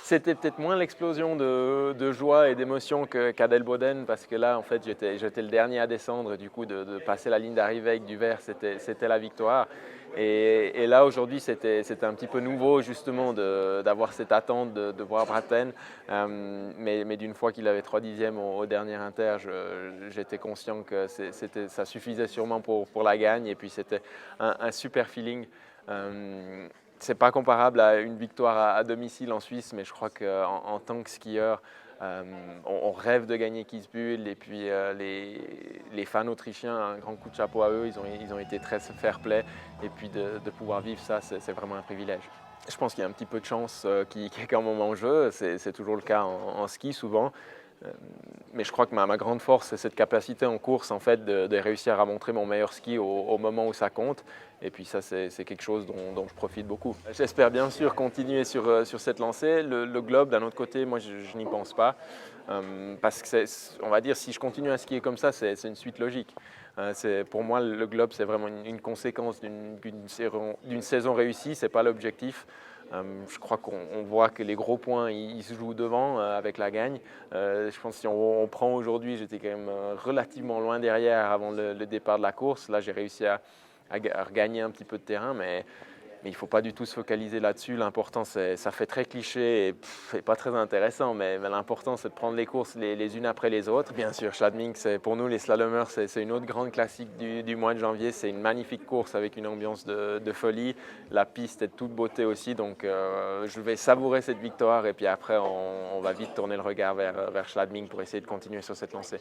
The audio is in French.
C'était peut-être moins l'explosion de joie et d'émotion qu'à Delboden parce que là, en fait, j'étais le dernier à descendre. Du coup, de passer la ligne d'arrivée avec du vert, c'était la victoire. Et là, aujourd'hui, c'était un petit peu nouveau, justement, d'avoir cette attente de voir Braten. Mais d'une fois qu'il avait 3 dixièmes au dernier inter, j'étais conscient que ça suffisait sûrement pour la gagne. Et puis, c'était un super feeling. C'est pas comparable à une victoire à domicile en Suisse, mais je crois qu'en tant que skieur, on rêve de gagner Kitzbühel et puis les fans autrichiens, un grand coup de chapeau à eux, ils ont été très fair-play et puis de pouvoir vivre ça, c'est vraiment un privilège. Je pense qu'il y a un petit peu de chance qui est quand même en jeu, c'est toujours le cas en ski souvent. Euh, mais je crois que ma grande force, c'est cette capacité en course en fait, de réussir à montrer mon meilleur ski au moment où ça compte. Et puis ça, c'est quelque chose dont je profite beaucoup. J'espère bien sûr continuer sur cette lancée. Le globe, d'un autre côté, moi, je n'y pense pas. Parce que, on va dire, si je continue à skier comme ça, c'est une suite logique. Pour moi, le globe, c'est vraiment une conséquence d'une saison réussie, ce n'est pas l'objectif. Je crois qu'on voit que les gros points, ils se jouent devant avec la gagne. Je pense que si on prend aujourd'hui, j'étais quand même relativement loin derrière avant le départ de la course. Là, j'ai réussi à regagner un petit peu de terrain, mais il ne faut pas du tout se focaliser là-dessus. L'important, ça fait très cliché et pas très intéressant, mais l'important, c'est de prendre les courses les unes après les autres. Bien sûr, Schladming, pour nous, les slalomers, c'est une autre grande classique du mois de janvier. C'est une magnifique course avec une ambiance de folie. La piste est de toute beauté aussi, donc je vais savourer cette victoire et puis après, on va vite tourner le regard vers Schladming pour essayer de continuer sur cette lancée.